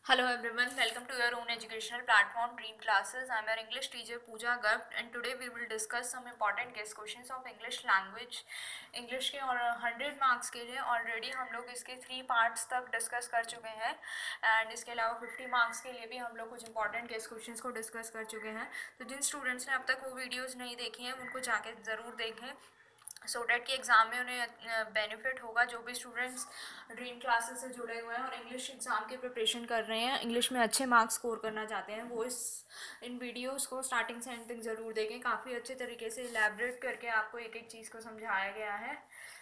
Hello everyone, welcome to your own educational platform Dream Classes. I am your English teacher Pooja Garg and today we will discuss some important guest questions of English language. English के और 100 marks के लिए already हम लोग इसके 3 parts तक discuss कर चुके हैं एंड इसके अलावा 50 मार्क्स के लिए भी हम लोग कुछ इंपॉर्टेंट गेस्ट क्वेश्चंस को डिस्कस कर चुके हैं. तो जिन स्टूडेंट्स ने अब तक वो वीडियोज़ नहीं देखी हैं उनको जाके ज़रूर देखें सो डैट कि एग्ज़ाम में उन्हें बेनिफिट होगा. जो भी स्टूडेंट्स ड्रीम क्लासेस से जुड़े हुए हैं और इंग्लिश एग्ज़ाम की प्रिपरेशन कर रहे हैं, इंग्लिश में अच्छे मार्क्स स्कोर करना चाहते हैं, वो इन वीडियोस को स्टार्टिंग से एंड तक ज़रूर देखें. काफ़ी अच्छे तरीके से इलेबरेट करके आपको एक एक चीज़ को समझाया गया है.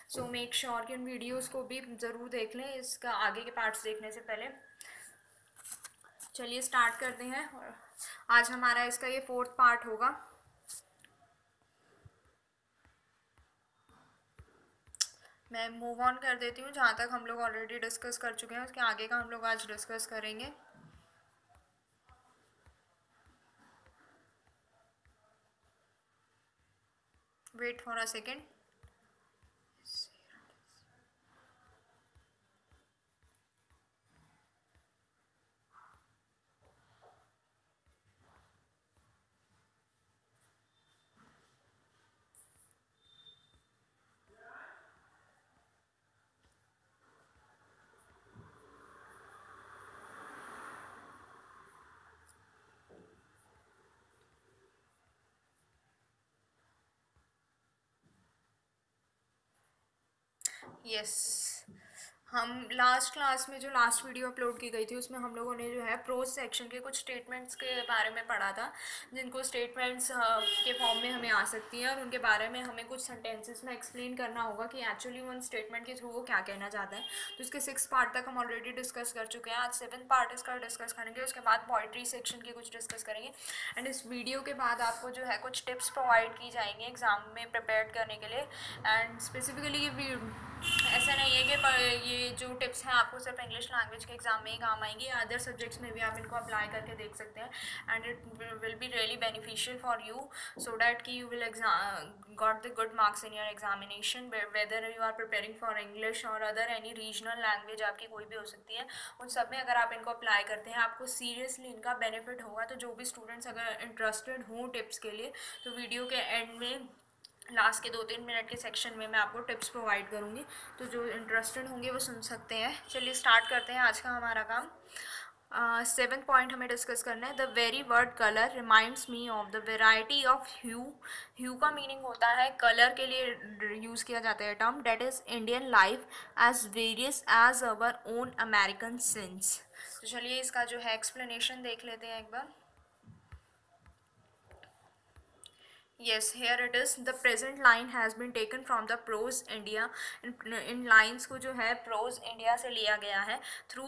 सो मेक श्योर कि उन वीडियोस को भी ज़रूर देख लें इसका आगे के पार्ट्स देखने से पहले. चलिए स्टार्ट करते हैं. आज हमारा इसका ये 4th पार्ट होगा. मैं मूव ऑन कर देती हूँ. जहाँ तक हम लोग ऑलरेडी डिस्कस कर चुके हैं उसके आगे का हम लोग आज डिस्कस करेंगे. Wait for a second. Yes, हम लास्ट क्लास में जो लास्ट वीडियो अपलोड की गई थी उसमें हम लोगों ने जो है प्रोज सेक्शन के कुछ स्टेटमेंट्स के बारे में पढ़ा था, जिनको स्टेटमेंट्स के फॉर्म में हमें आ सकती हैं और उनके बारे में हमें कुछ सेंटेंसेस में एक्सप्लेन करना होगा कि एक्चुअली वन स्टेटमेंट के थ्रू वो क्या कहना चाहता है. तो इसके 6 पार्ट तक हम ऑलरेडी डिस्कस कर चुके हैं. आज 7th पार्ट इसका डिस्कस करेंगे. उसके बाद पोइट्री सेक्शन के कुछ डिस्कस करेंगे एंड इस वीडियो के बाद आपको जो है कुछ टिप्स प्रोवाइड की जाएंगी एग्ज़ाम में प्रिपेयर करने के लिए. एंड स्पेसिफिकली ऐसा नहीं है कि ये जो टिप्स हैं आपको सिर्फ इंग्लिश लैंग्वेज के एग्ज़ाम में ही काम आएंगी. अदर सब्जेक्ट्स में भी आप इनको अप्लाई करके देख सकते हैं and it will be really beneficial for you so that कि you will got the good marks in your examination. Whether you are preparing for English और अदर एनी रीजनल लैंग्वेज आपकी कोई भी हो सकती है, उन सब में अगर आप इनको अप्लाई करते हैं आपको सीरियसली इनका बेनिफिट होगा. तो जो भी स्टूडेंट्स अगर इंटरेस्टेड हों टिप्स के लिए तो वीडियो के एंड में लास्ट के 2-3 मिनट के सेक्शन में मैं आपको टिप्स प्रोवाइड करूँगी. तो जो इंटरेस्टेड होंगे वो सुन सकते हैं. चलिए स्टार्ट करते हैं आज का हमारा काम. 7th पॉइंट हमें डिस्कस करना है. The very word colour reminds me of the variety of hue. Hue का मीनिंग होता है कलर के लिए यूज़ किया जाता है term. That is Indian life as various as our own American scenes. तो चलिए इसका जो है एक्सप्लेनेशन देख लेते हैं एक बार. Yes, here it is. The present line has been taken from the Prose India. In lines को जो है Prose India से लिया गया है. Through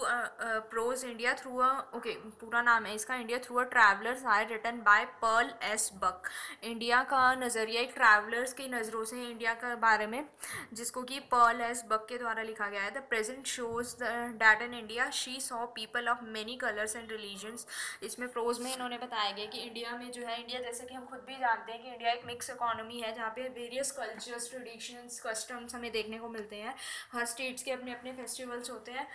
Prose India through okay, पूरा नाम है इसका India through a traveler's eye written by Pearl S. Buck. India का नज़रिया एक ट्रैवलर्स की नज़रों से इंडिया के बारे में, जिसको कि पर्ल एस बक के द्वारा लिखा गया है. The present shows that in India she saw people of many colours and religions. इसमें प्रोज में इन्होंने बताया गया कि इंडिया में जो है, इंडिया जैसे कि हम खुद भी जानते हैं कि इंडिया एक मिक्स इकोनॉमी है जहाँ पे वेरियस कल्चर्स, ट्रेडिशंस, कस्टम्स हमें देखने को मिलते हैं. हर स्टेट्स के अपने अपने फेस्टिवल्स होते हैं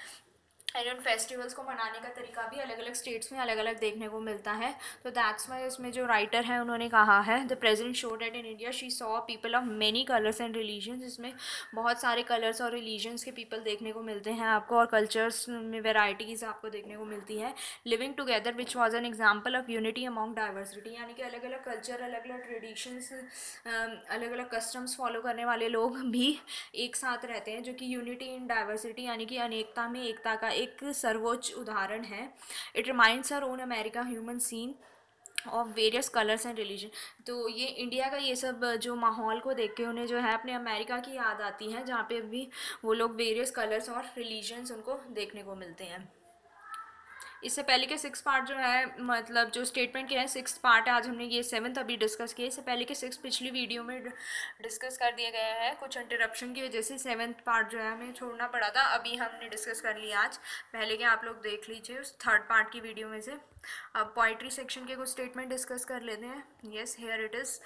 एंड उन फेस्टिवल्स को मनाने का तरीका भी अलग अलग स्टेट्स में अलग अलग देखने को मिलता है. तो दैट्स वाई इसमें जो राइटर है उन्होंने कहा है the present show that in India she saw people of many colours and religions. इसमें बहुत सारे कलर्स और रिलीजन्स के पीपल देखने को मिलते हैं आपको और कल्चर्स में वेराइटीज़ आपको देखने को मिलती हैं. Living together which was an example of unity among diversity. यानी कि अलग अलग कल्चर, अलग अलग ट्रेडिशंस, अलग अलग कस्टम्स फॉलो करने वाले लोग भी एक साथ रहते हैं, जो कि यूनिटी इन डाइवर्सिटी यानी कि अनेकता में एकता का एक सर्वोच्च उदाहरण है. It reminds our own America human scene of various colours and religion. तो ये इंडिया का ये सब जो माहौल को देख के उन्हें जो है अपने अमेरिका की याद आती है, जहाँ पे भी वो लोग वेरियस कलर्स और रिलीजन्स उनको देखने को मिलते हैं. इससे पहले के 6 पार्ट जो है, मतलब जो स्टेटमेंट के हैं 6 पार्ट है, आज हमने ये 7th अभी डिस्कस किए. इससे पहले के 6 पिछली वीडियो में डिस्कस कर दिए गए हैं. कुछ इंटरप्शन की वजह से 7th पार्ट जो है हमें छोड़ना पड़ा था. अभी हमने डिस्कस कर लिया आज. पहले के आप लोग देख लीजिए उस 3rd पार्ट की वीडियो में से. अब पोइट्री सेक्शन के कुछ स्टेटमेंट डिस्कस कर लेते हैं. Yes, here it is.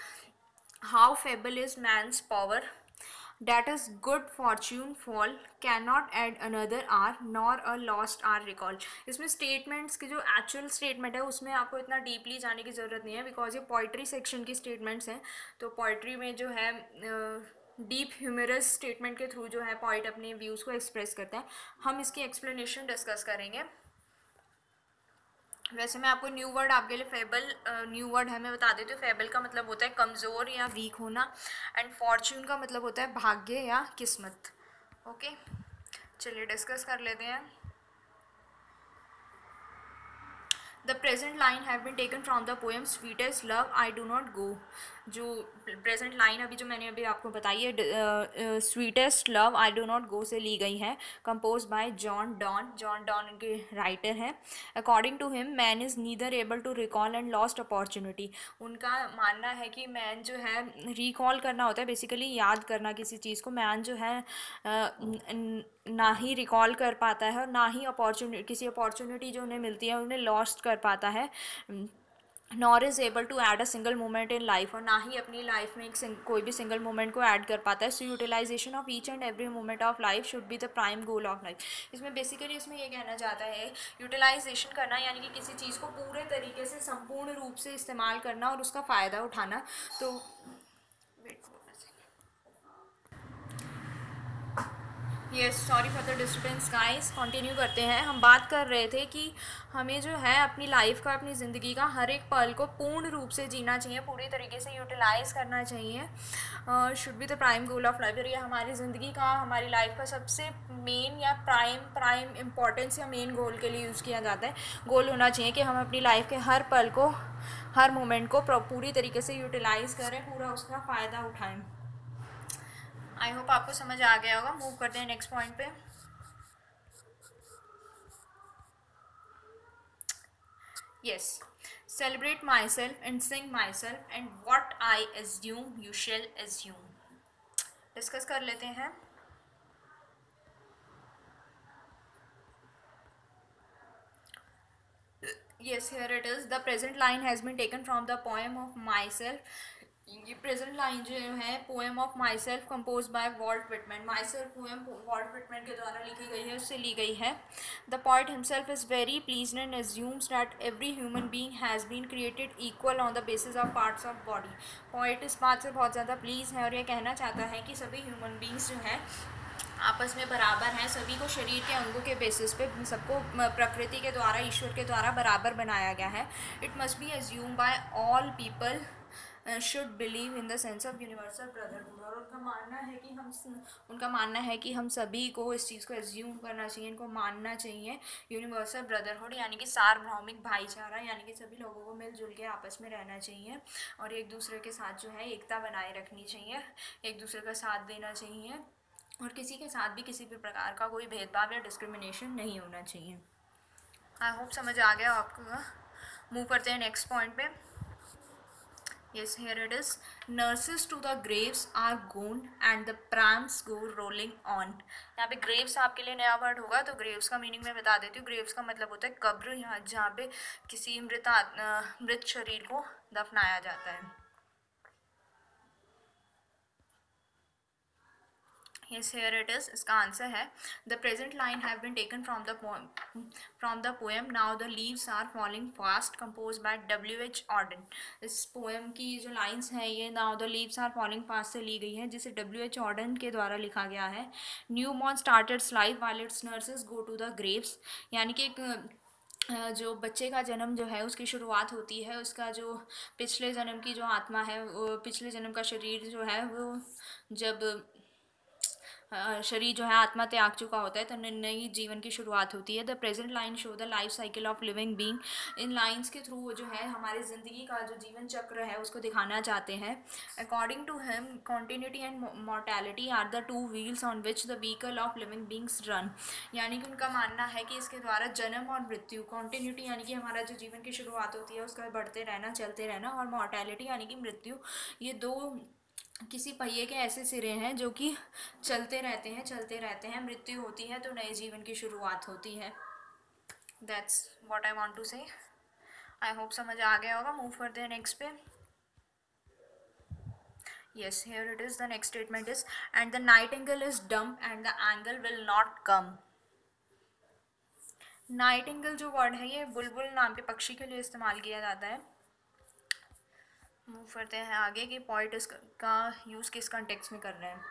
How feeble is man's power. That is good fortune fall cannot add another hour nor a lost hour recall. इसमें स्टेटमेंट्स की जो एक्चुअल स्टेटमेंट है उसमें आपको इतना डीपली जाने की ज़रूरत नहीं है, बिकॉज ये पोइट्री सेक्शन की स्टेटमेंट्स हैं. तो पोइट्री में जो है डीप ह्यूमरस स्टेटमेंट के थ्रू जो है पोइट अपने व्यूज़ को एक्सप्रेस करता है. हम इसकी एक्सप्लेनेशन डिस्कस करेंगे. वैसे मैं आपको न्यू वर्ड आपके लिए फेबल न्यू वर्ड है मैं बता देती हूँ. फेबल का मतलब होता है कमज़ोर या वीक होना, एंड फॉर्च्यून का मतलब होता है भाग्य या किस्मत. ओके, चलिए डिस्कस कर लेते हैं. The present line have been taken from the poem sweetest love I do not go. जो प्रेजेंट लाइन अभी जो मैंने अभी आपको बताई है sweetest love I do not go से ली गई है. Compose by John Donne. John Donne के राइटर हैं. According to him man is neither able to recall and lost opportunity. उनका मानना है कि मैन जो है रिकॉल करना होता है, बेसिकली याद करना किसी चीज़ को. मैन जो है ना ही रिकॉल कर पाता है और ना ही किसी अपॉर्चुनिटी जो उन्हें मिलती है उन्हें लॉस्ट कर पाता है. Nor is able to add a single moment in life. और ना ही अपनी लाइफ में कोई भी सिंगल मोमेंट को ऐड कर पाता है. So utilisation of each and every moment of life should be the prime goal of life. इसमें बेसिकली इसमें ये कहना चाहता है यूटिलाइजेशन करना यानी कि किसी चीज़ को पूरे तरीके से संपूर्ण रूप से इस्तेमाल करना और उसका फ़ायदा उठाना. तो yes, sorry for the disturbance guys. Continue करते हैं. हम बात कर रहे थे कि हमें जो है अपनी लाइफ का, अपनी ज़िंदगी का हर एक पल को पूर्ण रूप से जीना चाहिए, पूरी तरीके से यूटिलाइज़ करना चाहिए. Should be the prime goal of life. और ये हमारी ज़िंदगी का, हमारी लाइफ का सबसे मेन या प्राइम इम्पोर्टेंस या मेन गोल के लिए यूज़ किया जाता है. गोल होना चाहिए कि हम अपनी लाइफ के हर पल को, हर मोमेंट को पूरी तरीके से यूटिलाइज़ करें, पूरा उसका फ़ायदा उठाएं. आई होप आपको समझ आ गया होगा. मूव करते हैं नेक्स्ट पॉइंट पे. Yes, celebrate myself and sing myself and what I assume you shall assume. Discuss कर लेते हैं. Yes, here it is. The present line has been taken from the poem of myself. ये present line जो है poem of myself compose by Walt Whitman. Myself poem Walt Whitman के द्वारा लिखी गई है, उससे ली गई है. The poet himself is very pleased and assumes that every human being has been created equal on the basis of parts of body. Poet इस बात से बहुत ज़्यादा प्लीज़ है और ये कहना चाहता है कि सभी ह्यूमन बींग्स जो हैं आपस में बराबर हैं. सभी को शरीर के अंगों के बेसिस पे सबको प्रकृति के द्वारा, ईश्वर के द्वारा बराबर बनाया गया है. It must be assume by all people should believe in the sense of universal brotherhood. और उनका मानना है कि हम सभी को इस चीज़ को एज्यूम करना चाहिए, इनको मानना चाहिए. यूनिवर्सल ब्रदरहुड यानी कि सार्वभौमिक भाईचारा, यानी कि सभी लोगों को मिलजुल के आपस में रहना चाहिए और एक दूसरे के साथ जो है एकता बनाए रखनी चाहिए, एक दूसरे का साथ देना चाहिए और किसी के साथ भी किसी भी प्रकार का कोई भेदभाव या डिस्क्रिमिनेशन नहीं होना चाहिए. आई होप समझ आ गया आपको. मूव करते हैं नेक्स्ट पॉइंट पे. Yes, here it is. Nurses to the graves are gone and the prams go rolling on. यहाँ पे graves आपके लिए नया वर्ड होगा, तो graves का मीनिंग मैं बता देती हूँ. graves का मतलब होता है कब्र, यहाँ जहाँ पे किसी मृत शरीर को दफनाया जाता है. Yes, here it is. इसका आंसर है the present line have been taken from the poem Now the leaves are falling fast composed by W.H. Auden. इस पोएम की जो लाइंस हैं ये Now the leaves are falling fast से ली गई है, जिसे W.H. Auden के द्वारा लिखा गया है. Newborn started life while its nurses go to the graves. यानी कि एक जो बच्चे का जन्म जो है उसकी शुरुआत होती है, उसका जो पिछले जन्म की जो आत्मा है, वो पिछले जन्म का शरीर जो है वो जब शरीर जो है आत्मा त्याग चुका होता है तो नई जीवन की शुरुआत होती है. The present line show the life cycle of living being. In lines के थ्रू वो जो है हमारी ज़िंदगी का जो जीवन चक्र है उसको दिखाना चाहते हैं. According to him continuity and mortality are the two wheels on which the vehicle of living beings run. यानी कि उनका मानना है कि इसके द्वारा जन्म और मृत्यु, कॉन्टिन्यूटी यानी कि हमारा जो जीवन की शुरुआत होती है उसका बढ़ते रहना, चलते रहना, और मॉर्टैलिटी यानी कि मृत्यु, ये दो किसी पहिए के ऐसे सिरे हैं जो कि चलते रहते हैं. मृत्यु होती है तो नए जीवन की शुरुआत होती है. That's what I want to say. I hope समझ आ गया होगा. मूव करते हैं नेक्स्ट पे. Yes, here it is. The next statement is, and the nightingale is dumb and the angle will not come. Nightingale जो वर्ड है ये बुलबुल नाम के पक्षी के लिए इस्तेमाल किया जाता है. मूव करते हैं आगे कि पोइट इसका यूज़ किस कंटेक्स्ट में कर रहे हैं.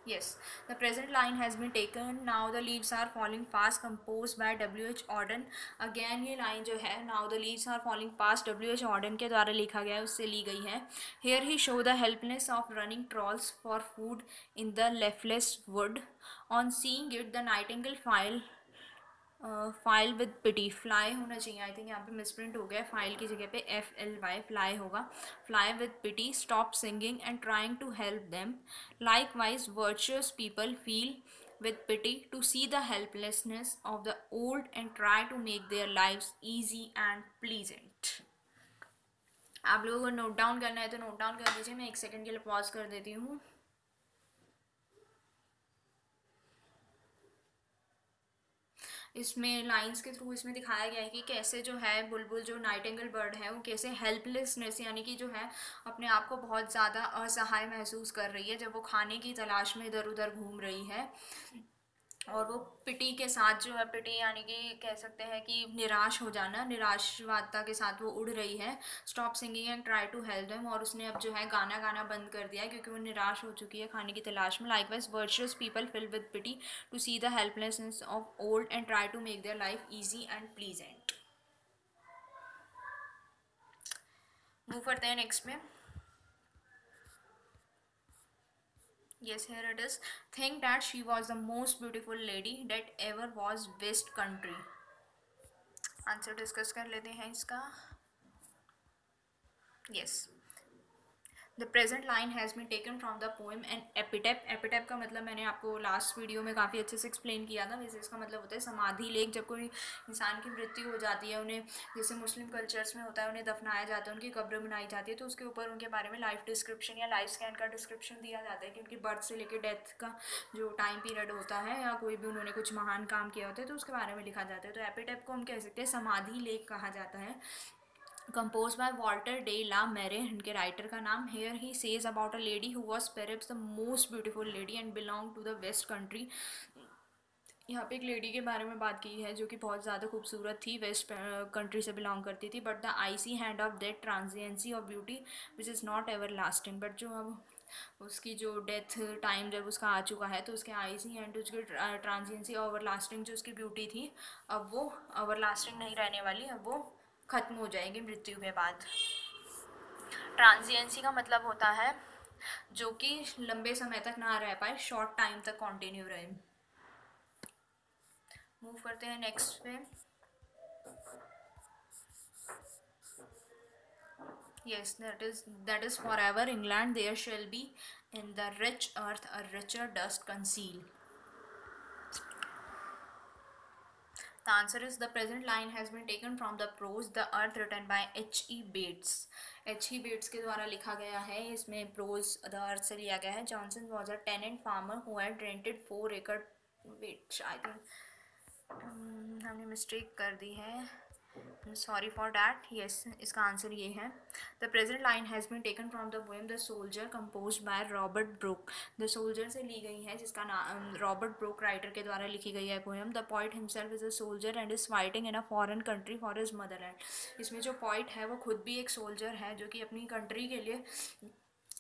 Yes, the present line has been taken. Now the leaves are falling fast, composed by W.H. Auden. Again ये line जो है, now the leaves are falling fast, W.H. Auden के द्वारा लिखा गया है, उससे ली गई है. Here he show the helplessness of running trolls for food in the leafless wood. On seeing it, the nightingale file with pity. Fly होना चाहिए, आई थिंक यहाँ पे मिसप्रिंट हो गया. फाइल की जगह पे FLY फ्लाई होगा. Fly with pity stop singing and trying to help them. Likewise virtuous people feel with pity to see the helplessness of the old and try to make their lives easy and pleasant. आप लोगों को note down करना है तो note down कर दीजिए. मैं एक सेकंड के लिए पॉज कर देती हूँ. इसमें लाइंस के थ्रू इसमें दिखाया गया है कि कैसे जो है बुलबुल जो नाइटिंगेल बर्ड है वो कैसे हेल्पलेसनेस यानी कि जो है अपने आप को बहुत ज़्यादा असहाय महसूस कर रही है जब वो खाने की तलाश में इधर उधर घूम रही है. और वो पिटी के साथ जो है, पिटी यानी कि कह सकते हैं कि निराश हो जाना, निराशवादता के साथ वो उड़ रही है. Stop singing and try to help them. और उसने अब जो है गाना गाना बंद कर दिया है क्योंकि वो निराश हो चुकी है खाने की तलाश में. Likewise virtuous people feel with pity to see the helplessness of old and try to make their life easy and pleasant. Move करते हैं नेक्स्ट में. Yes, here it is. Think that she was the most beautiful lady that ever was West Country. Answer discuss कर लेते हैं इसका. Yes. The present line has been taken from the poem An Epitaph. Epitaph का मतलब मैंने आपको last video में काफ़ी अच्छे से एक्सप्लेन किया था. वैसे इसका मतलब होता है समाधि लेख. जब कोई इंसान की मृत्यु हो जाती है, उन्हें जैसे मुस्लिम कल्चर्स में होता है उन्हें दफनाया जाता है, उनकी कब्र बनाई जाती है, तो उसके ऊपर उनके बारे में लाइफ डिस्क्रिप्शन या लाइफ स्कैन का डिस्क्रिप्शन दिया जाता है कि उनकी बर्थ से लेकर डेथ का जो टाइम पीरियड होता है या कोई भी उन्होंने कुछ महान काम किया होता है तो उसके बारे में लिखा जाता है. तो एपिटैप को हम कह सकते हैं समाधि लेख कहा जाता है. composed by Walter de la Mare, इनके राइटर का नाम. Here he says about a lady who was perhaps the most beautiful lady and belonged to the West Country. यहाँ पे एक लेडी के बारे में बात की है जो कि बहुत ज़्यादा खूबसूरत थी, वेस्ट कंट्री से बिलोंग करती थी. But the icy hand of death transiency of beauty which is not ever lasting. But जो अब उसकी जो डेथ टाइम जब उसका आ चुका है तो उसके आईसी हैंड उसकी ट्रांजिएंसी ओवर लास्टिंग जो उसकी ब्यूटी थी अब वो ओवर लास्टिंग नहीं रहने वाली, अब वो ख़त्म हो जाएगी मृत्यु के बाद. ट्रांजिएंसी का मतलब होता है जो कि लंबे समय तक ना रह पाए, शॉर्ट टाइम तक कंटिन्यू रहे. मूव करते हैं नेक्स्ट पे. Yes, that is forever England there shall be in the rich earth a richer dust conceal. The answer is the present line has been taken from the prose The Earth written by H.E. Bates. H.E. Bates के द्वारा लिखा गया है. इसमें pros the earth से लिया गया है. Johnson was a tenant farmer who had rented 4 acre. Wait I think हमने मिस्टेक कर दी है. Sorry for that. येस, इसका आंसर ये है. The present line has been taken from the poem the soldier compose by Robert Brooke. The soldier से ली गई है जिसका नाम रॉबर्ट ब्रूक राइटर के द्वारा लिखी गई है poem. The poet himself is a soldier and is fighting in a foreign country for his Motherland. इसमें जो पॉइट है वो खुद भी एक सोल्जर है जो कि अपनी कंट्री के लिए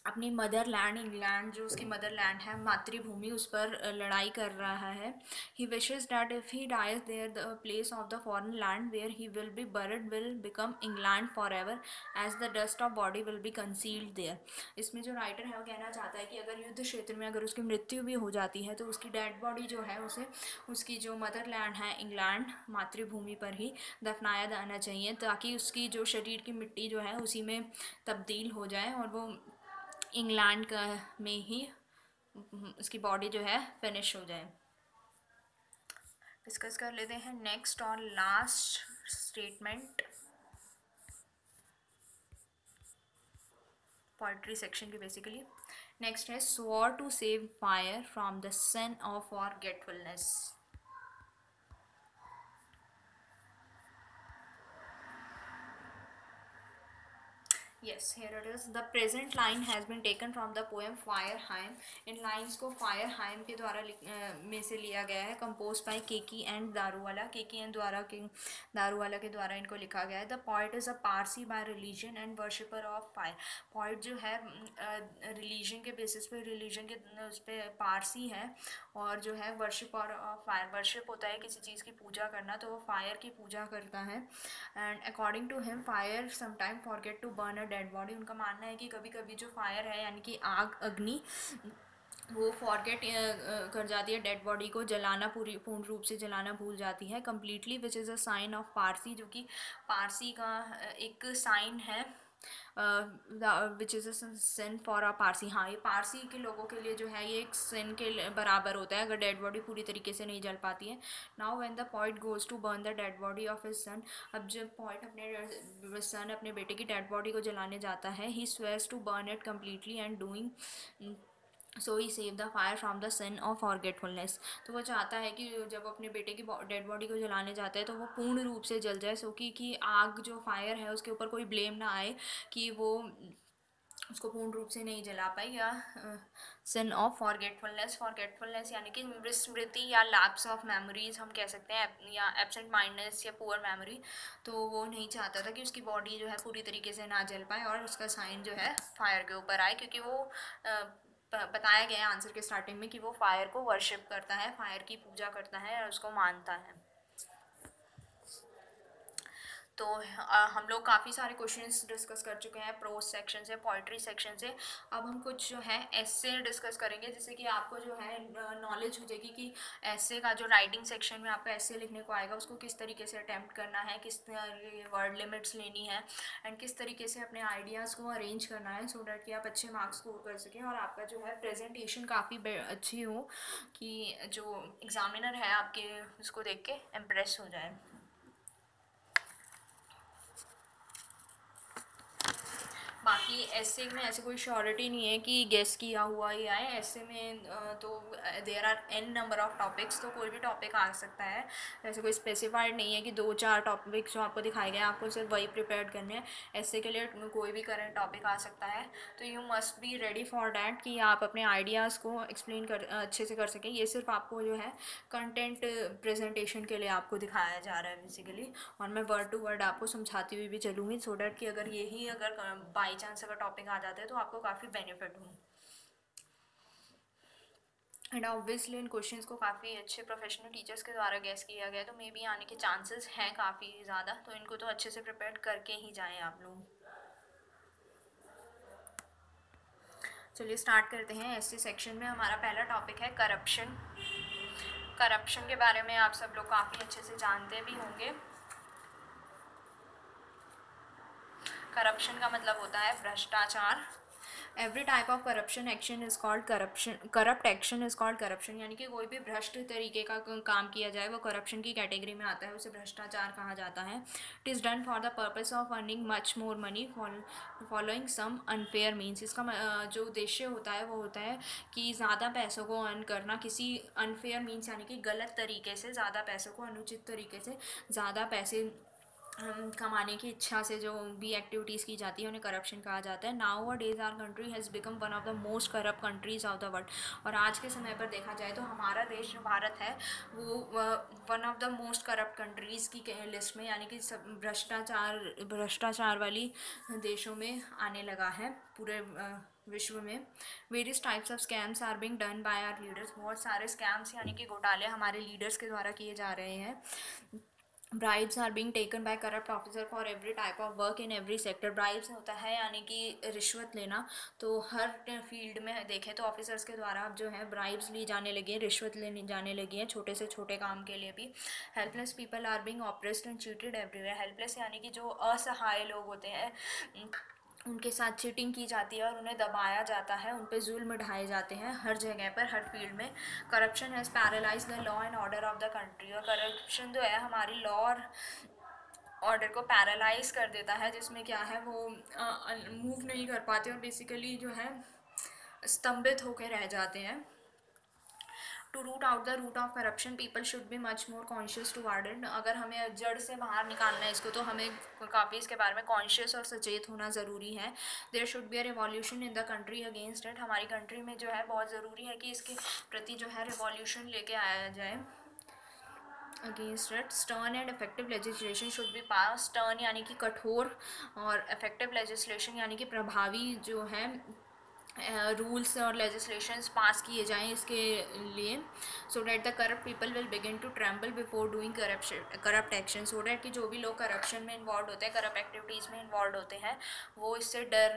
अपनी मदरलैंड इंग्लैंड जो उसकी मदरलैंड है मातृभूमि उस पर लड़ाई कर रहा है. He wishes that if he dies there the place of the foreign land where he will be buried will become England forever as the dust of body will be concealed there. इसमें जो writer है वो कहना चाहता है कि अगर युद्ध क्षेत्र में अगर उसकी मृत्यु भी हो जाती है तो उसकी डेड बॉडी जो है उसे उसकी जो मदरलैंड है इंग्लैंड मातृभूमि पर ही दफनाया जाना चाहिए ताकि उसकी जो शरीर की मिट्टी जो है उसी में तब्दील हो जाए और वो इंग्लैंड का में ही उसकी बॉडी जो है फिनिश हो जाए. डिस्कस कर लेते हैं नेक्स्ट और लास्ट स्टेटमेंट पोइट्री सेक्शन की. बेसिकली नेक्स्ट है swore to save fire from the sin of forgetfulness. Yes, here it is. The present line has been taken from the poem Fireheim. इन lines को Fire Hymn के द्वारा में से लिया गया है, compose by Keki and Daruwalla, Keki and Daruwalla के द्वारा इनको लिखा गया है. The poet is a Parsi by religion and worshipper of fire. Poet जो है रिलीजन के बेसिस पे, रिलीजन के उस पर पारसी है, और जो है वर्शिपर ऑफ फायर, वर्शिप होता है किसी चीज़ की पूजा करना, तो वो फायर की पूजा करता है. And according to him fire sometime forget to burn a dead body. उनका मानना है कि कभी कभी जो फायर है यानी कि आग, अग्नि, वो फॉरगेट कर जाती है डेड बॉडी को जलाना, पूर्ण रूप से जलाना भूल जाती है completely, which is a sign of Parsi, जो कि पारसी का एक साइन है, which is a sin for a Parsi. हाँ, ये पारसी के लोगों के लिए जो है ये एक सिन के बराबर होता है अगर डेड बॉडी पूरी तरीके से नहीं जल पाती है. Now when the poet goes to burn the dead body of his son. अब जब पॉइट अपने सन, अपने बेटे की डेड बॉडी को जलाने जाता है, he swears to burn it completely and doing so he save the fire from the sin of forgetfulness. तो वो चाहता है कि जब अपने बेटे की डेड बॉडी को जलाने जाता है तो वो पूर्ण रूप से जल जाए, सो कि आग जो फायर है उसके ऊपर कोई ब्लेम ना आए कि वो उसको पूर्ण रूप से नहीं जला पाई. या sin ऑफ फॉरगेटफुलनेस, फॉरगेटफुलनेस यानी कि विस्मृति या लैप्स ऑफ मेमोरीज हम कह सकते हैं, या एब्सेंट माइंडनेस या पुअर मेमोरी. तो वो नहीं चाहता था कि उसकी बॉडी जो है पूरी तरीके से ना जल पाए और उसका साइन जो है फायर के ऊपर आए, क्योंकि वो बताया गया है आंसर के स्टार्टिंग में कि वो फायर को वर्शिप करता है, फायर की पूजा करता है और उसको मानता है. तो हम लोग काफ़ी सारे क्वेश्चंस डिस्कस कर चुके हैं प्रोज सेक्शन से, पोइट्री सेक्शन से. अब हम कुछ जो है एस्से डिस्कस करेंगे, जिससे कि आपको जो है नॉलेज हो जाएगी कि एस्से का जो राइटिंग सेक्शन में आपका एस्से लिखने को आएगा उसको किस तरीके से अटैम्प्ट करना है, किस वर्ड लिमिट्स लेनी है, एंड किस तरीके से अपने आइडियाज़ को अरेंज करना है, सो डैट कि आप अच्छे मार्क्स स्कोर कर सकें और आपका जो है प्रेजेंटेशन काफ़ी अच्छी हो कि जो एग्ज़ामिनर है आपके उसको देख के इम्प्रेस हो जाए. बाकी ऐसे में ऐसे कोई श्योरिटी नहीं है कि गेस किया हुआ ही आए. ऐसे में तो there are an number of topics, तो कोई भी टॉपिक आ सकता है. ऐसे कोई स्पेसिफाइड नहीं है कि 2-4 टॉपिक्स जो आपको दिखाए गए आपको सिर्फ वही प्रिपेयर करने हैं. ऐसे के लिए कोई भी करंट टॉपिक आ सकता है, तो you must be ready for that कि आप अपने आइडियाज़ को एक्सप्लेन कर अच्छे से कर सकें. ये सिर्फ आपको जो है कंटेंट प्रेजेंटेशन के लिए आपको दिखाया जा रहा है बेसिकली, और मैं वर्ड टू वर्ड आपको समझाती हुई भी चलूँगी, सो डैट कि अगर बाई चांस अगर टॉपिक आ जाता है तो आपको काफ़ी बेनिफिट हो. एंड ऑब्वियसली इन क्वेश्चंस को काफ़ी अच्छे प्रोफेशनल टीचर्स के द्वारा गेस किया गया है, तो मे बी आने के चांसेस हैं काफ़ी ज़्यादा, तो इनको तो अच्छे से प्रिपेयर करके ही जाएं आप लोग. चलिए स्टार्ट करते हैं. एससी सेक्शन में हमारा पहला टॉपिक है करप्शन. करप्शन के बारे में आप सब लोग काफ़ी अच्छे से जानते भी होंगे. करप्शन का मतलब होता है भ्रष्टाचार. Every type of corruption action is called corruption, corrupt action is called corruption. यानी कि कोई भी भ्रष्ट तरीके का काम किया जाए वो करप्शन की कैटेगरी में आता है, उसे भ्रष्टाचार कहा जाता है. It is done for the purpose of earning much more money following some unfair means. इसका जो उद्देश्य होता है वो होता है कि ज़्यादा पैसों को अर्न करना किसी अनफेयर मीन्स, यानी कि गलत तरीके से, ज़्यादा पैसों को अनुचित तरीके से ज़्यादा पैसे कमाने की इच्छा से जो भी एक्टिविटीज़ की जाती है उन्हें करप्शन कहा जाता है. Now a days our country has become one of the most corrupt countries of the world. और आज के समय पर देखा जाए तो हमारा देश जो भारत है वो one of the most corrupt countries की लिस्ट में, यानी कि भ्रष्टाचार वाली देशों में आने लगा है पूरे विश्व में. Various types of scams are being done by our leaders. बहुत सारे स्कैम्स यानी कि घोटाले हमारे लीडर्स के द्वारा किए जा रहे हैं. Bribes are being taken by corrupt officer for every type of work in every sector. Bribes होता है यानी कि रिश्वत लेना, तो हर फील्ड में देखें तो ऑफिसर्स के द्वारा अब जो है ब्राइब्स ली जाने लगी है, रिश्वत लेने जाने लगी है, छोटे से छोटे काम के लिए भी. Helpless people are being oppressed and cheated everywhere. Helpless यानी कि जो असहाय लोग होते हैं उनके साथ चीटिंग की जाती है और उन्हें दबाया जाता है, उन पर जुल्म ढाए जाते हैं हर जगह पर, हर फील्ड में. Corruption has paralyse the law and order of the country. और करप्शन जो है हमारी लॉ और ऑर्डर को पैरालाइज कर देता है, जिसमें क्या है वो मूव नहीं कर पाते और बेसिकली जो है स्तंभित होकर रह जाते हैं. To root out the root of corruption people should be much more conscious toward it. अगर हमें जड़ से बाहर निकालना है इसको तो हमें काफ़ी इसके बारे में कॉन्शियस और सचेत होना ज़रूरी है। There should be a revolution in the country against it. हमारी कंट्री में जो है बहुत ज़रूरी है कि इसके प्रति जो है रिवॉल्यूशन लेके आया जाए against it. Stern and effective legislation should be pass. Stern यानी कि कठोर और इफेक्टिव लेजिस्लेशन यानी कि प्रभावी जो है रूल्स और लेजिस्लेशंस पास किए जाएं इसके लिए, so that the corrupt people will begin to tremble before doing corrupt action. So that कि जो भी लोग करप्शन में इन्वॉल्व होते हैं, करप्ट एक्टिविटीज़ में इन्वॉल्व होते हैं, वो इससे डर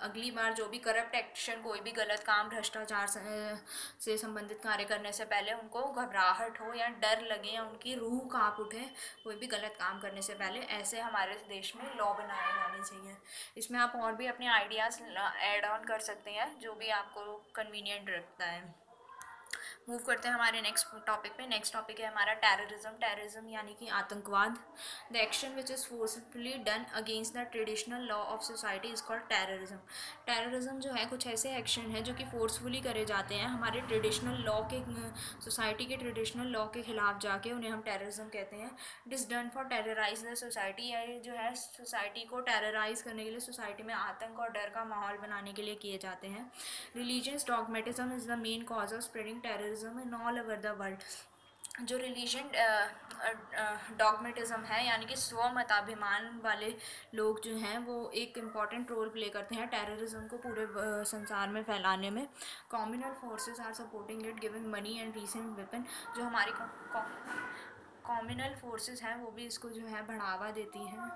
अगली बार जो भी करप्ट एक्शन, कोई भी गलत काम, भ्रष्टाचार से संबंधित कार्य करने से पहले उनको घबराहट हो या डर लगे या उनकी रूह काँप उठे कोई भी गलत काम करने से पहले, ऐसे हमारे देश में लॉ बनाए जाने चाहिए। इसमें आप और भी अपने आइडियाज़ ऐड ऑन कर सकते हैं जो भी आपको कन्वीनियंट लगता है। मूव करते हैं हमारे नेक्स्ट टॉपिक पे। नेक्स्ट टॉपिक है हमारा टेररिज्म। टेररिज्म यानी कि आतंकवाद। The action which is forcefully done against the traditional law of society is called terrorism. Terrorism जो है कुछ ऐसे एक्शन है जो कि फोर्सफुली करे जाते हैं हमारे ट्रेडिशनल लॉ के, सोसाइटी के ट्रेडिशनल लॉ के खिलाफ जाके, उन्हें हम टेररिज्म कहते हैं। It is done for terrorise the society. ये जो है सोसाइटी को टेरराइज करने के लिए, सोसाइटी में आतंक और डर का माहौल बनाने के लिए किए जाते हैं। Religious dogmatism is the main cause of spreading terrorism in all over the world. जो रिलीजन डॉगमेटिज्म है यानी कि स्व मताभिमान वाले लोग जो हैं वो एक इम्पॉर्टेंट रोल प्ले करते हैं टेररिज्म को पूरे संसार में फैलाने में। Communal forces are supporting it giving money and recent weapon. जो हमारी कम्युनल फोर्सेस हैं वो भी इसको जो है बढ़ावा देती हैं।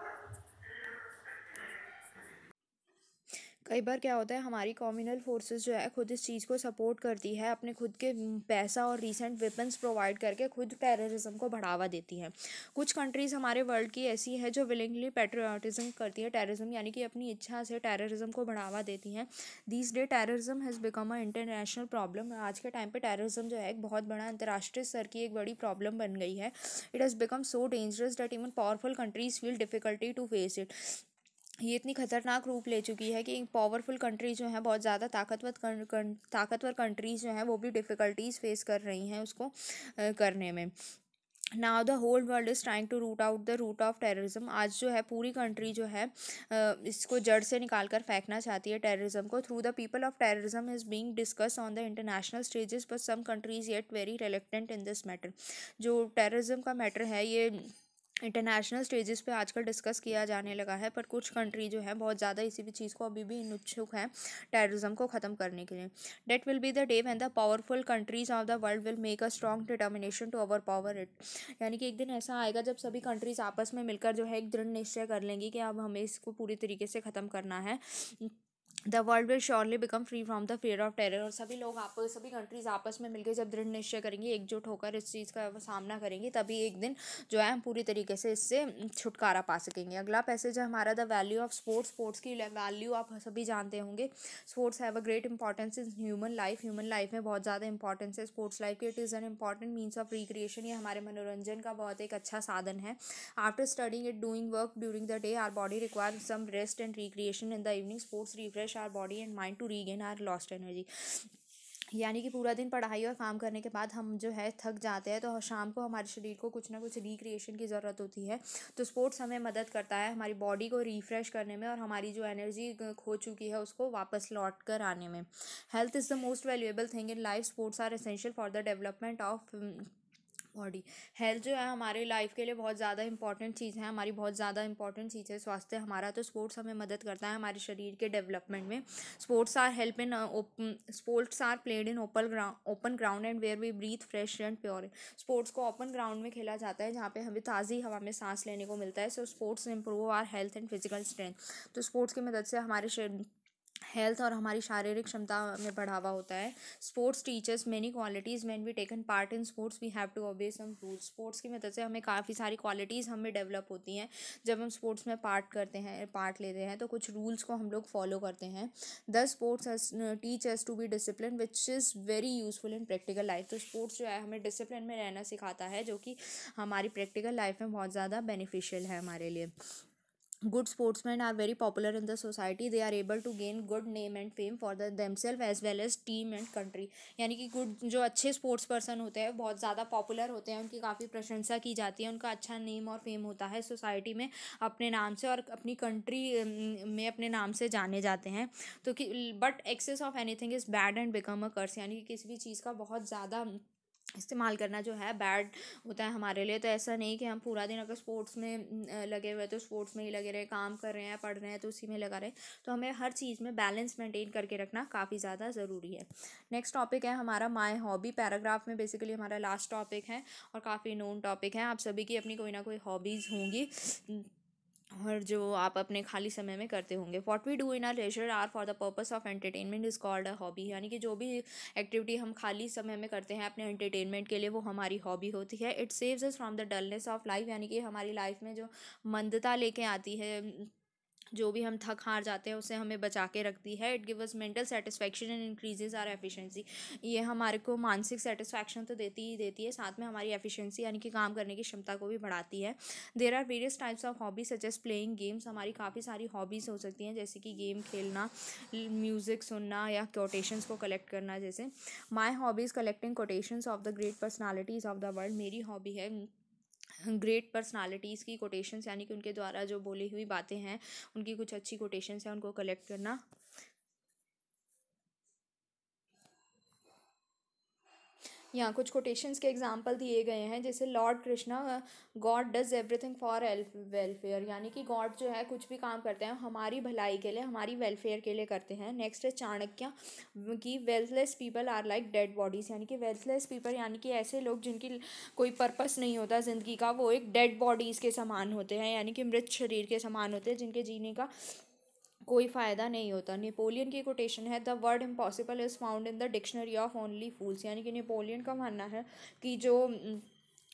कई बार क्या होता है हमारी कम्युनल फोर्सेस जो है खुद इस चीज़ को सपोर्ट करती है, अपने खुद के पैसा और रिसेंट वेपन्स प्रोवाइड करके खुद टेररिज्म को बढ़ावा देती है। कुछ कंट्रीज़ हमारे वर्ल्ड की ऐसी है जो विलिंगली पेट्रियाटिज्म करती है, टेररिज्म यानी कि अपनी इच्छा से टेररिज्म को बढ़ावा देती हैं। These day terrorism has become a international problem. आज के टाइम पे टेररिज्म जो है एक बहुत बड़ा अंतर्राष्ट्रीय स्तर की एक बड़ी प्रॉब्लम बन गई है। It has become so dangerous that even powerful countries feel difficulty to face it. ये इतनी खतरनाक रूप ले चुकी है कि पावरफुल कंट्री जो हैं, बहुत ज़्यादा ताकतवर कंट्रीज़ जो हैं वो भी डिफ़िकल्टीज़ फेस कर रही हैं उसको करने में। Now the whole world is trying to root out the root of terrorism. आज जो है पूरी कंट्री जो है इसको जड़ से निकाल कर फेंकना चाहती है टेररिज्म को। Through the people of terrorism is being discuss on the international stages but some countries yet very reluctant in this matter. जो टेररिज्म का मैटर है ये इंटरनेशनल स्टेजेस पे आजकल डिस्कस किया जाने लगा है, पर कुछ कंट्री जो है बहुत ज़्यादा इसी भी चीज़ को अभी भी इच्छुक हैं टेररिज्म को ख़त्म करने के लिए। That will be the day when the powerful countries of the world will make a strong determination to overpower it. यानी कि एक दिन ऐसा आएगा जब सभी कंट्रीज आपस में मिलकर जो है एक दृढ़ निश्चय कर लेंगी कि अब हमें इसको पूरी तरीके से ख़त्म करना है। The world will surely become free from the fear of terror. और सभी कंट्रीज आपस में मिलकर जब दृढ़ निश्चय करेंगी, एकजुट होकर इस चीज़ का सामना करेंगी, तभी एक दिन जो है हम पूरी तरीके से इससे छुटकारा पा सकेंगे। अगला पैसेज है हमारा the value of sports. Sports की वैल्यू आप सभी जानते होंगे। Sports have a great importance in human life. Human life में बहुत ज़्यादा इंपॉर्टेंस है स्पोर्ट्स लाइफ की। It is an important means of recreation. ये हमारे मनोरंजन का बहुत एक अच्छा साधन है। After studying it doing work during the day our body require some rest and recreation in the evening. Sports refresh our body and mind to regain our lost energy. यानी कि पूरा दिन पढ़ाई और काम करने के बाद हम जो है थक जाते हैं, तो शाम को हमारे शरीर को कुछ ना कुछ रिक्रिएशन की ज़रूरत होती है। तो स्पोर्ट्स हमें मदद करता है हमारी बॉडी को रिफ़्रेश करने में और हमारी जो एनर्जी खो चुकी है उसको वापस लौट कर आने में। Health is the most valuable thing in life. Sports are essential for the development of body. Health जो है हमारी लाइफ के लिए बहुत ज़्यादा इंपॉर्टेंट चीज़ है, हमारी बहुत ज़्यादा इंपॉर्टेंट चीज़ है स्वास्थ्य हमारा। तो स्पोर्ट्स हमें मदद करता है हमारे शरीर के डेवलपमेंट में। Sports are played in open ground and where we breathe fresh and pure. Sports को ओपन ग्राउंड में खेला जाता है जहाँ पे हमें ताज़ी हवा में सांस लेने को मिलता है। So sports improve our health and physical strength. तो स्पोर्ट्स की मदद से हमारे हेल्थ और हमारी शारीरिक क्षमता में बढ़ावा होता है। Sports teachers many qualities. When we taken part in sports we have to obey some rules. Sports की मदद से हमें काफ़ी सारी क्वालिटीज़ हमें डेवलप होती हैं। जब हम स्पोर्ट्स में पार्ट लेते हैं तो कुछ रूल्स को हम लोग फॉलो करते हैं। The sports teach us to be discipline which is very useful in practical life. तो स्पोर्ट्स जो है हमें डिसिप्लिन में रहना सिखाता है, जो कि हमारी प्रैक्टिकल लाइफ में बहुत ज़्यादा बेनिफिशियल है हमारे लिए। good sportsmen are very popular in the society. They are able to gain good name and fame for themselves as well as team and country. यानी कि गुड जो अच्छे स्पोर्ट्स पर्सन होते हैं बहुत ज़्यादा पॉपुलर होते हैं, उनकी काफ़ी प्रशंसा की जाती है, उनका अच्छा नेम और फेम होता है सोसाइटी में अपने नाम से, और अपनी कंट्री में अपने नाम से जाने जाते हैं। तो कि but excess of anything is bad and become a curse, यानी कि किसी भी चीज़ का बहुत ज़्यादा इस्तेमाल करना जो है बैड होता है हमारे लिए। तो ऐसा नहीं कि हम पूरा दिन अगर स्पोर्ट्स में लगे हुए तो स्पोर्ट्स में ही लगे रहे, काम कर रहे हैं पढ़ रहे हैं तो उसी में लगा रहे। तो हमें हर चीज़ में बैलेंस मेंटेन करके रखना काफ़ी ज़्यादा ज़रूरी है। नेक्स्ट टॉपिक है हमारा माय हॉबी। पैराग्राफ में बेसिकली हमारा लास्ट टॉपिक है और काफ़ी नोन टॉपिक है। आप सभी की अपनी कोई ना कोई हॉबीज़ होंगी और जो आप अपने खाली समय में करते होंगे। What we do in our leisure or for the purpose of entertainment is called a hobby, यानी कि जो भी एक्टिविटी हम खाली समय में करते हैं अपने एंटरटेनमेंट के लिए वो हमारी हॉबी होती है। It saves us from the dullness of life, यानी कि हमारी लाइफ में जो मंदता लेके आती है, जो भी हम थक हार जाते हैं उसे हमें बचा के रखती है। It give us mental satisfaction and increases our efficiency, ये हमारे को मानसिक सेटिस्फैक्शन तो देती ही देती है, साथ में हमारी एफिशिएंसी यानी कि काम करने की क्षमता को भी बढ़ाती है। There are various types of hobbies such as playing games, हमारी काफ़ी सारी हॉबीज़ हो सकती हैं जैसे कि गेम खेलना, म्यूज़िक सुनना या कोटेशंस को कलेक्ट करना। जैसे माई hobbies collecting quotations of the great personalities of the world, मेरी हॉबी है ग्रेट पर्सनालिटीज़ की कोटेशंस, यानी कि उनके द्वारा जो बोली हुई बातें हैं उनकी कुछ अच्छी कोटेशंस हैं उनको कलेक्ट करना। यहाँ कुछ कोटेशंस के एग्जाम्पल दिए गए हैं, जैसे Lord Krishna, God does everything for welfare, यानी कि गॉड जो है कुछ भी काम करते हैं हमारी भलाई के लिए, हमारी वेलफेयर के लिए करते हैं। नेक्स्ट है चाणक्य की wealthless people are like dead bodies, यानी कि वेल्थलेस पीपल यानी कि ऐसे लोग जिनकी कोई पर्पस नहीं होता ज़िंदगी का, वो एक डेड बॉडीज़ के समान होते हैं, यानी कि मृत शरीर के समान होते हैं जिनके जीने का कोई फ़ायदा नहीं होता। नेपोलियन की कोटेशन है the word impossible is found in the dictionary of only fools, यानी कि नेपोलियन का मानना है कि जो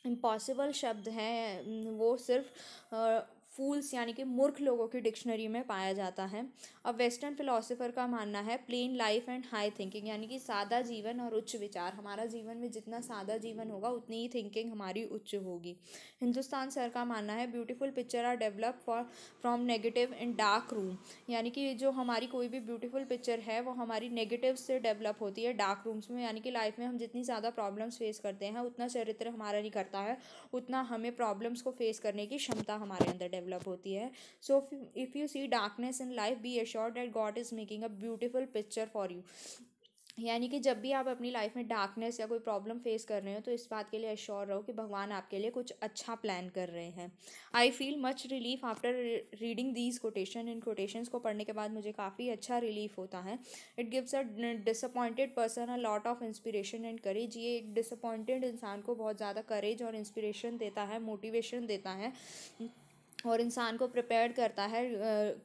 इम्पॉसिबल शब्द हैं वो सिर्फ फूल्स यानी कि मूर्ख लोगों की डिक्शनरी में पाया जाता है। अब वेस्टर्न फिलोसोफर का मानना है plain life and high thinking, यानी कि सादा जीवन और उच्च विचार, हमारा जीवन में जितना सादा जीवन होगा उतनी ही थिंकिंग हमारी उच्च होगी। हिंदुस्तान सर का मानना है beautiful picture are develop for from negative in dark room, यानी कि जो हमारी कोई भी ब्यूटीफुल पिक्चर है वो हमारी नेगेटिव से डेवलप होती है डार्क रूम्स में, यानी कि लाइफ में हम जितनी ज़्यादा प्रॉब्लम्स फेस करते हैं उतना चरित्र हमारा नहीं करता है, उतना हमें प्रॉब्लम्स को फेस करने की क्षमता हमारे अंदर डेवलप होती है। So if you see darkness in life be assured that God is making a beautiful picture for you, यानी कि जब भी आप अपनी लाइफ में डार्कनेस या कोई प्रॉब्लम फेस कर रहे हो तो इस बात के लिए एश्योर रहो कि भगवान आपके लिए कुछ अच्छा प्लान कर रहे हैं। I feel much relief after reading these quotation, in quotations को पढ़ने के बाद मुझे काफ़ी अच्छा रिलीफ होता है। It gives a disappointed person a lot of inspiration and courage, ये एक डिसअपॉइंटेड इंसान को बहुत ज़्यादा करेज और इंस्पिरेशन देता है, मोटिवेशन देता है और इंसान को प्रिपेयर करता है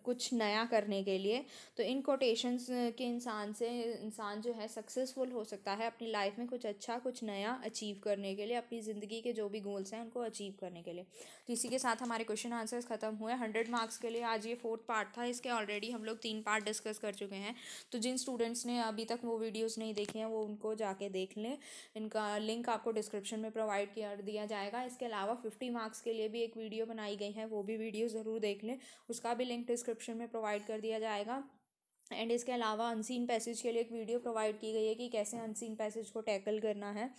कुछ नया करने के लिए। तो इन कोटेशंस के इंसान से इंसान जो है सक्सेसफुल हो सकता है अपनी लाइफ में कुछ अच्छा कुछ नया अचीव करने के लिए, अपनी ज़िंदगी के जो भी गोल्स हैं उनको अचीव करने के लिए। तो इसी के साथ हमारे क्वेश्चन आंसर्स खत्म हुए 100 मार्क्स के लिए। आज ये 4th पार्ट था, इसके ऑलरेडी हम लोग 3 पार्ट डिस्कस कर चुके हैं। तो जिन स्टूडेंट्स ने अभी तक वो वीडियोज़ नहीं देखी हैं वो उनको जाके देख लें, इनका लिंक आपको डिस्क्रिप्शन में प्रोवाइड कर दिया जाएगा। इसके अलावा 50 मार्क्स के लिए भी एक वीडियो बनाई गई है, वो भी वीडियो ज़रूर देख लें, उसका भी लिंक डिस्क्रिप्शन में प्रोवाइड कर दिया जाएगा। एंड इसके अलावा अनसीन पैसेज के लिए एक वीडियो प्रोवाइड की गई है कि कैसे अनसीन पैसेज को टैकल करना है,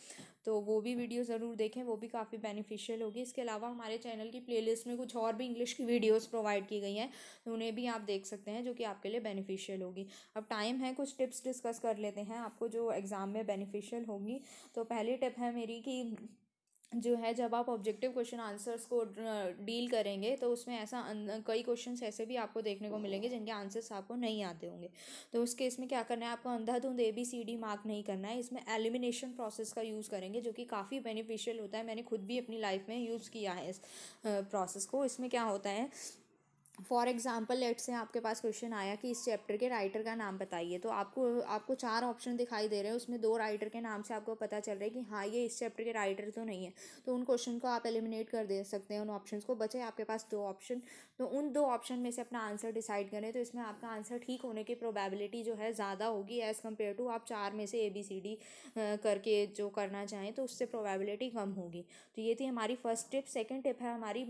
तो वो भी वीडियो ज़रूर देखें, वो भी काफ़ी बेनिफिशियल होगी। इसके अलावा हमारे चैनल की प्लेलिस्ट में कुछ और भी इंग्लिश की वीडियोस प्रोवाइड की गई हैं, तो उन्हें भी आप देख सकते हैं जो कि आपके लिए बेनिफिशियल होगी। अब टाइम है कुछ टिप्स डिस्कस कर लेते हैं आपको जो एग्ज़ाम में बेनिफिशियल होगी। तो पहली टिप है मेरी कि जो है जब आप ऑब्जेक्टिव क्वेश्चन आंसर्स को डील करेंगे तो उसमें ऐसा कई क्वेश्चंस ऐसे भी आपको देखने को मिलेंगे जिनके आंसर्स आपको नहीं आते होंगे। तो उस केस में क्या करना है, आपको अंधाधुंध ABCD मार्क नहीं करना है, इसमें एलिमिनेशन प्रोसेस का यूज़ करेंगे जो कि काफ़ी बेनिफिशियल होता है। मैंने खुद भी अपनी लाइफ में यूज़ किया है इस प्रोसेस को। इसमें क्या होता है, फॉर एग्जाम्पल लेट से आपके पास क्वेश्चन आया कि इस चैप्टर के राइटर का नाम बताइए, तो आपको 4 ऑप्शन दिखाई दे रहे हैं, उसमें 2 राइटर के नाम से आपको पता चल रहा है कि हाँ ये इस चैप्टर के राइटर तो नहीं है, तो उन क्वेश्चन को आप एलिमिनेट कर दे सकते हैं, उन ऑप्शंस को। बचे आपके पास 2 ऑप्शन, तो उन 2 ऑप्शन में से अपना आंसर डिसाइड करें, तो इसमें आपका आंसर ठीक होने की प्रोबेबिलिटी जो है ज़्यादा होगी एज़ कम्पेयर टू आप 4 में से ABCD करके जो करना चाहें तो उससे प्रोबेबिलिटी कम होगी। तो ये थी हमारी फर्स्ट टिप। सेकेंड टिप है हमारी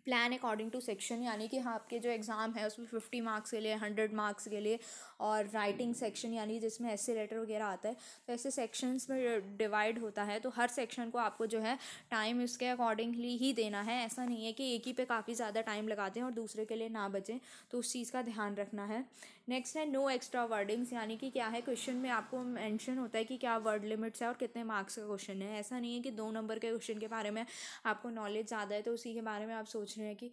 प्लान अकॉर्डिंग टू सेक्शन, यानी कि हाँ आपके जो एग्ज़ाम है उसमें 50 मार्क्स के लिए, 100 मार्क्स के लिए, और राइटिंग सेक्शन यानी जिसमें ऐसे लेटर वगैरह आता है, तो ऐसे सेक्शंस में डिवाइड होता है। तो हर सेक्शन को आपको जो है टाइम इसके अकॉर्डिंगली ही देना है। ऐसा नहीं है कि एक ही पे काफ़ी ज़्यादा टाइम लगाते हैं और दूसरे के लिए ना बचें, तो उस चीज़ का ध्यान रखना है। नेक्स्ट है नो एक्स्ट्रा वर्डिंग्स, यानी कि क्या है, क्वेश्चन में आपको मेंशन होता है कि क्या वर्ड लिमिट्स है और कितने मार्क्स का क्वेश्चन है। ऐसा नहीं है कि 2 नंबर के क्वेश्चन के बारे में आपको नॉलेज ज़्यादा है तो उसी के बारे में आप सोच रहे हैं कि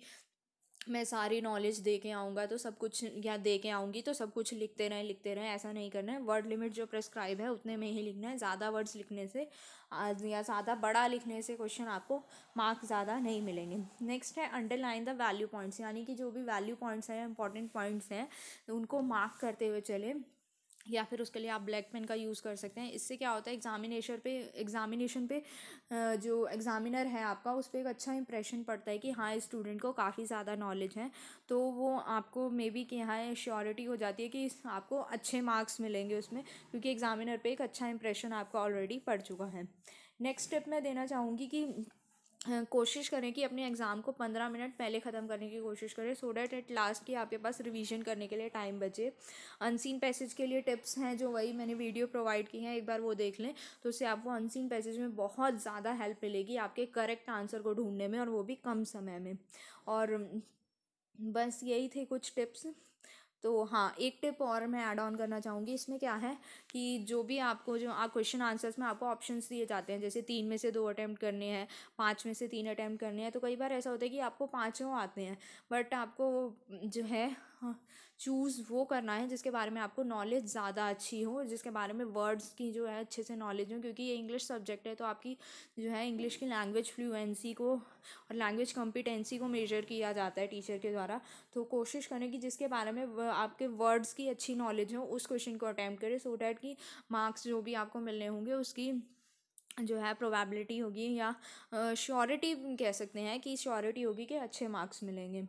मैं सारी नॉलेज दे के आऊँगा तो सब कुछ, या दे के आऊँगी तो सब कुछ लिखते रहें, ऐसा नहीं करना है। वर्ड लिमिट जो प्रेस्क्राइब है उतने में ही लिखना है। ज़्यादा वर्ड्स लिखने से या ज़्यादा बड़ा लिखने से क्वेश्चन आपको मार्क्स ज़्यादा नहीं मिलेंगे। नेक्स्ट है अंडरलाइन द वैल्यू पॉइंट्स, यानी कि जो भी वैल्यू पॉइंट्स हैं, इंपॉर्टेंट पॉइंट्स हैं, उनको मार्क करते हुए चले, या फिर उसके लिए आप ब्लैक पेन का यूज़ कर सकते हैं। इससे क्या होता है, एग्जामिनेशन पे जो एग्ज़ामिनर है आपका, उस पर एक अच्छा इंप्रेशन पड़ता है कि हाँ इस स्टूडेंट को काफ़ी ज़्यादा नॉलेज है, तो वो आपको मे बी कि हाँ श्योरिटी हो जाती है कि आपको अच्छे मार्क्स मिलेंगे उसमें, क्योंकि एग्ज़ामिनर पे एक अच्छा इंप्रेशन आपका ऑलरेडी पड़ चुका है। नेक्स्ट स्टेप मैं देना चाहूँगी कि कोशिश करें कि अपने एग्ज़ाम को 15 मिनट पहले ख़त्म करने की कोशिश करें, सो डैट एट लास्ट की आपके पास रिवीजन करने के लिए टाइम बचे। अनसीन पैसेज के लिए टिप्स हैं जो वही मैंने वीडियो प्रोवाइड की हैं, एक बार वो देख लें, तो उससे आपको अनसीन पैसेज में बहुत ज़्यादा हेल्प मिलेगी आपके करेक्ट आंसर को ढूंढने में, और वो भी कम समय में। और बस यही थे कुछ टिप्स। तो हाँ, एक टिप और मैं ऐड ऑन करना चाहूँगी। इसमें क्या है कि जो भी आपको जो क्वेश्चन आंसर्स में आपको ऑप्शंस दिए जाते हैं, जैसे 3 में से 2 अटैम्प्ट करने हैं, 5 में से 3 अटैम्प्ट करने हैं, तो कई बार ऐसा होता है कि आपको पाँचों आते हैं, बट आपको जो है चूज़ वो करना है जिसके बारे में आपको नॉलेज ज़्यादा अच्छी हो, जिसके बारे में वर्ड्स की जो है अच्छे से नॉलेज हो, क्योंकि ये इंग्लिश सब्जेक्ट है तो आपकी जो है इंग्लिश की लैंग्वेज फ्लुएंसी को और लैंग्वेज कॉम्पिटेंसी को मेजर किया जाता है टीचर के द्वारा। तो कोशिश करें कि जिसके बारे में आपके वर्ड्स की अच्छी नॉलेज हो उस क्वेश्चन को अटैम्प्ट करें, सो डैट कि मार्क्स जो भी आपको मिलने होंगे उसकी जो है प्रोबेबिलिटी होगी, या श्योरिटी कह सकते हैं कि श्योरिटी होगी कि अच्छे मार्क्स मिलेंगे।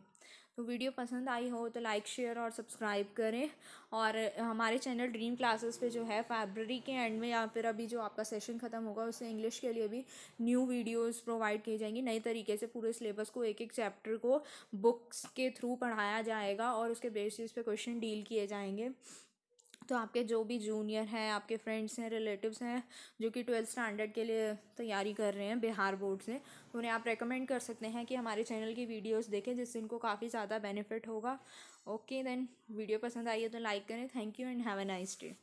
तो वीडियो पसंद आई हो तो लाइक शेयर और सब्सक्राइब करें, और हमारे चैनल ड्रीम क्लासेस पे जो है फरवरी के एंड में या फिर अभी जो आपका सेशन ख़त्म होगा उससे इंग्लिश के लिए भी न्यू वीडियोस प्रोवाइड की जाएंगी। नई तरीके से पूरे सिलेबस को, एक एक चैप्टर को बुक्स के थ्रू पढ़ाया जाएगा और उसके बेसिस पे क्वेश्चन डील किए जाएंगे। तो आपके जो भी जूनियर हैं, आपके फ्रेंड्स हैं, रिलेटिव्स हैं जो कि 12th स्टैंडर्ड के लिए तैयारी कर रहे हैं बिहार बोर्ड से, तो उन्हें आप रेकमेंड कर सकते हैं कि हमारे चैनल की वीडियोस देखें, जिससे इनको काफ़ी ज़्यादा बेनिफिट होगा। ओके देन, वीडियो पसंद आई है तो लाइक करें। Thank you and have a nice day.